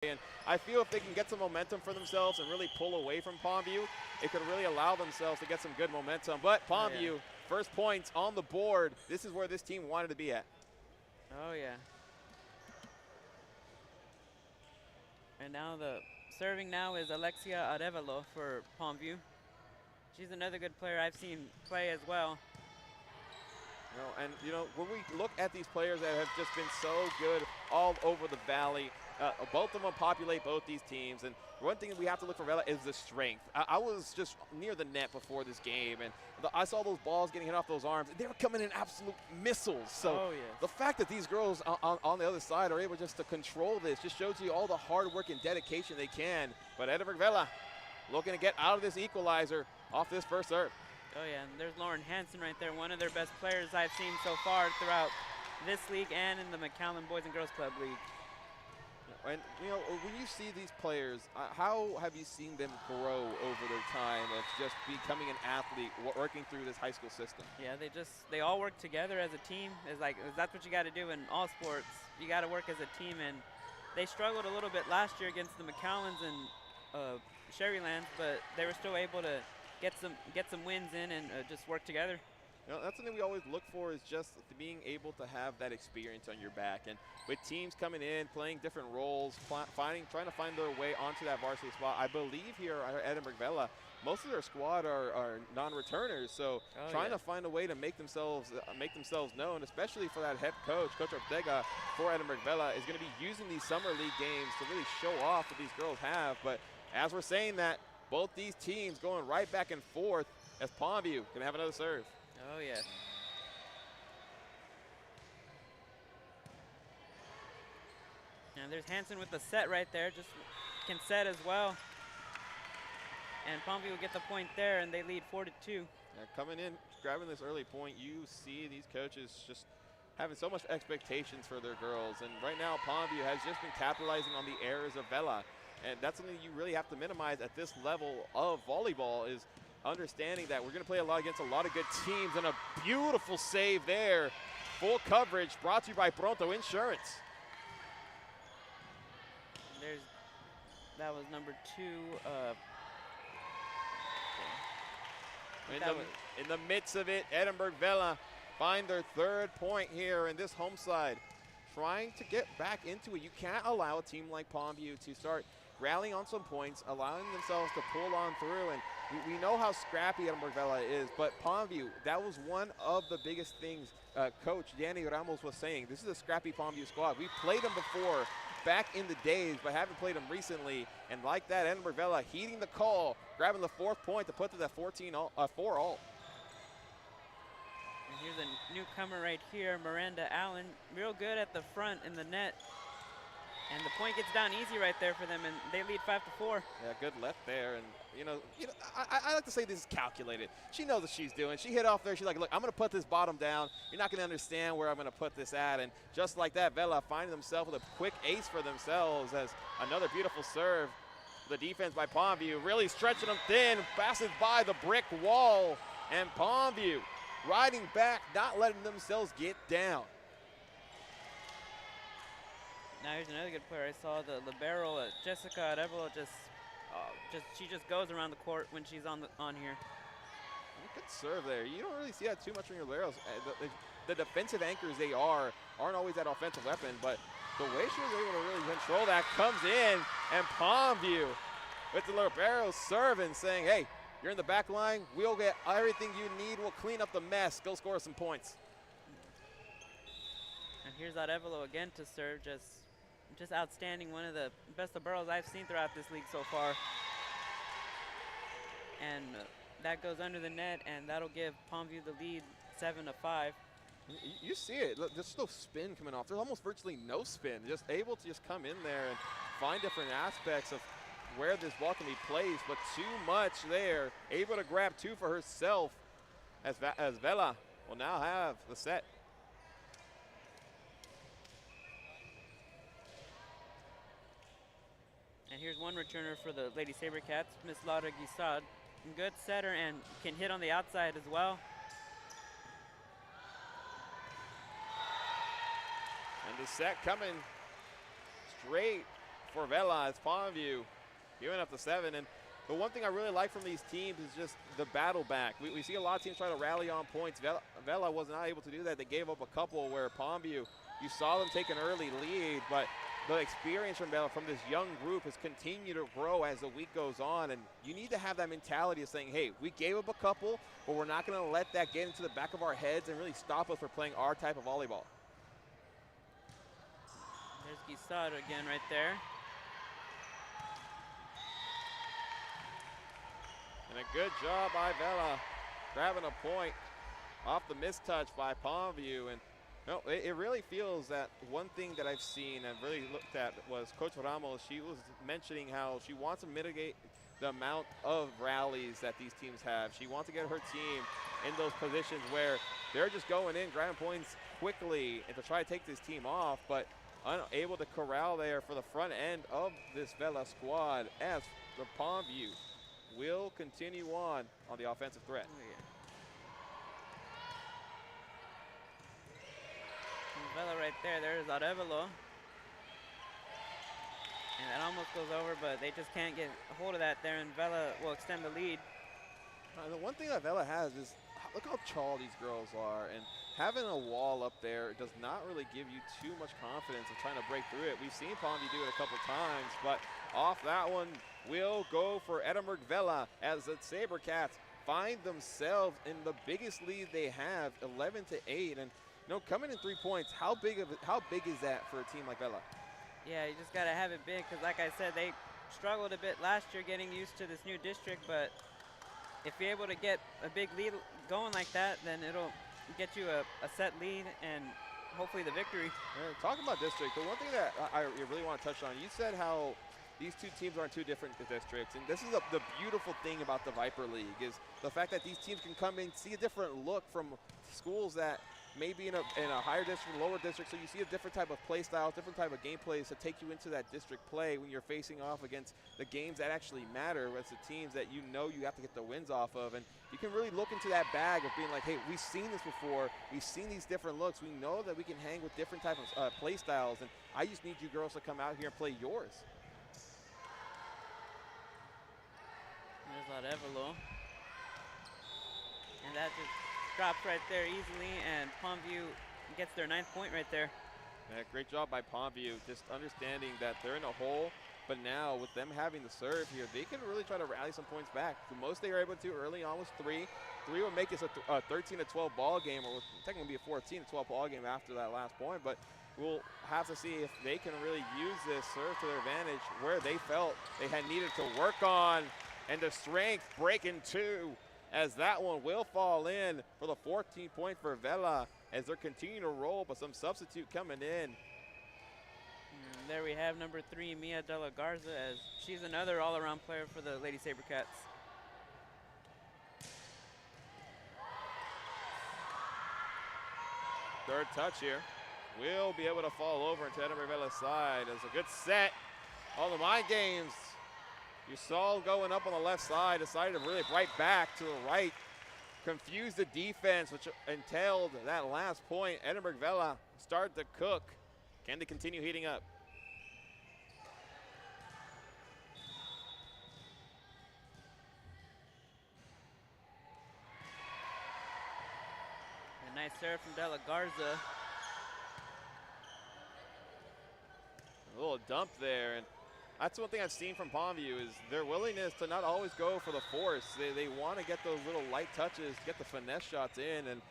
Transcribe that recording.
And I feel if they can get some momentum for themselves and really pull away from Palmview, it could really allow themselves to get some good momentum. But Palmview, first points on the board. This is where this team wanted to be at. Oh, yeah. And now the serving now is Alexia Arevalo for Palmview. She's another good player I've seen play as well. When we look at these players that have just been so good all over the valley, both of them populate both these teams. And one thing we have to look for Vela is the strength. I was just near the net before this game, and I saw those balls getting hit off those arms. They were coming in absolute missiles. So the fact that these girls on the other side are able just to control this just shows you all the hard work and dedication they can. But Edinburg Vela looking to get out of this equalizer off this first serve. Oh, yeah, and there's Lauren Hansen right there, one of their best players I've seen so far throughout this league and in the McAllen Boys and Girls Club League. And, when you see these players, how have you seen them grow over their time of just becoming an athlete, working through this high school system? Yeah, they all work together as a team. That's what you got to do in all sports. You got to work as a team, and they struggled a little bit last year against the McAllens and Sherrylands, but they were still able to get some wins in and just work together. That's something we always look for, is just being able to have that experience on your back. And with teams coming in, playing different roles, trying to find their way onto that varsity spot, I believe here at Edinburg Vela, most of their squad are non-returners. So trying to find a way to make themselves known, especially for that head coach, Coach Ortega for Edinburg Vela, is going to be using these summer league games to really show off what these girls have. But as we're saying that, both these teams going right back and forth as Palmview can have another serve. Oh, yeah. And there's Hansen with the set right there, just can set as well. And Palmview will get the point there, and they lead 4-2. Yeah, coming in, grabbing this early point, you see these coaches just having so much expectations for their girls. And right now, Palmview has just been capitalizing on the errors of Vela. And that's something you really have to minimize at this level of volleyball, is understanding that we're going to play against a lot of good teams. And a beautiful save there. Full coverage brought to you by Pronto Insurance. That was number 2. In the midst of it, Edinburg Vela find their third point here in this home side. Trying to get back into it. You can't allow a team like Palmview to start rallying on some points, allowing themselves to pull on through. And we know how scrappy Edinburg Vela is, but Palmview, that was one of the biggest things Coach Danny Ramos was saying. This is a scrappy Palmview squad. We played them before, back in the days, but haven't played them recently. And like that, Edinburg Vela heeding the call, grabbing the fourth point to put to that 4-all. And here's a newcomer right here, Miranda Allen, real good at the front in the net. And the point gets down easy right there for them, and they lead 5-4. Yeah, good left there. And I like to say this is calculated. She knows what she's doing. She hit off there. She's like, look, I'm going to put this bottom down. You're not going to understand where I'm going to put this at. And just like that, Vela finding themselves with a quick ace for themselves as another beautiful serve. The defense by Palmview really stretching them thin, passes by the brick wall. And Palmview riding back, not letting themselves get down. Now here's another good player. I saw the libero, Jessica Arevalo, she just goes around the court when she's on here. Good serve there. You don't really see that too much from your liberos. The defensive anchors they aren't always that offensive weapon, but the way she was able to really control that comes in, and Palmview with the libero serving, saying, hey, you're in the back line. We'll get everything you need. We'll clean up the mess. Go score some points. And here's Arevalo again to serve, just outstanding. One of the best liberos I've seen throughout this league so far. And that goes under the net, and that'll give Palmview the lead 7-5. You see it. Look, there's no spin coming off. There's almost virtually no spin. Just able to just come in there and find different aspects of where this ball can be placed, but too much there. Able to grab 2 for herself as Vela will now have the set. And here's one returner for the Lady Sabercats, Miss Laura Guisad. Good setter and can hit on the outside as well. And the set coming straight for Vela as Pondview giving up the 7. And the one thing I really like from these teams is just the battle back. We see a lot of teams try to rally on points. Vela was not able to do that. They gave up a couple where Pondview, you saw them take an early lead, but the experience from Vela, from this young group, has continued to grow as the week goes on. And you need to have that mentality of saying, hey, we gave up a couple, but we're not going to let that get into the back of our heads and really stop us from playing our type of volleyball. There's Guisado again right there. And a good job by Vela, grabbing a point off the mistouch by Pondview. And no, it really feels that one thing that I've seen and really looked at was Coach Ramos. She was mentioning how she wants to mitigate the amount of rallies that these teams have. She wants to get her team in those positions where they're just going in, grabbing points quickly and to try to take this team off, but unable to corral there for the front end of this Vela squad as the Pondview will continue on the offensive threat. Oh, yeah. Vela right there. There's Arevalo. And that almost goes over, but they just can't get a hold of that there, and Vela will extend the lead. The one thing that Vela has is, look how tall these girls are, and having a wall up there does not really give you too much confidence of trying to break through it. We've seen Pondview do it a couple times, but off that one will go for Edinburg Vela as the SaberCats find themselves in the biggest lead they have, 11-8. And coming in 3 points, how big is that for a team like Vela? Yeah, you just gotta have it big, because like I said, they struggled a bit last year getting used to this new district, but if you're able to get a big lead going like that, then it'll get you a set lead and hopefully the victory. Talking about district, the one thing that I really want to touch on, you said how these two teams are in two different districts, and this is the beautiful thing about the Viper League is the fact that these teams can come in, see a different look from schools that maybe in a higher district, lower district, so you see a different type of play style, different type of game plays to take you into that district play when you're facing off against the games that actually matter, with the teams that you have to get the wins off of. And you can really look into that bag of being like, hey, we've seen this before, we've seen these different looks, we know that we can hang with different types of play styles, and I just need you girls to come out here and play yours. There's Arevalo. And that just drops right there easily, and Pondview gets their 9th point right there. Yeah, great job by Pondview, just understanding that they're in a hole, but now with them having the serve here, they can really try to rally some points back. The most they were able to early on was 3. 3 would make this a 13-12 ball game, or technically be a 14-12 ball game after that last point, but we'll have to see if they can really use this serve to their advantage where they felt they had needed to work on, and the strength breaking 2. As that one will fall in for the 14-point for Vela as they're continuing to roll, but some substitute coming in. And there we have number 3, Mia De La Garza, as she's another all-around player for the Lady SaberCats. Third touch here will be able to fall over into Edinburg Vela's side as a good set. All the mind games. You saw going up on the left side, decided to really right back to the right, confuse the defense, which entailed that last point. Edinburg Vela started to cook. Can they continue heating up? A nice serve from De La Garza. A little dump there, and that's one thing I've seen from Pondview is their willingness to not always go for the force. They want to get those little light touches, get the finesse shots in, and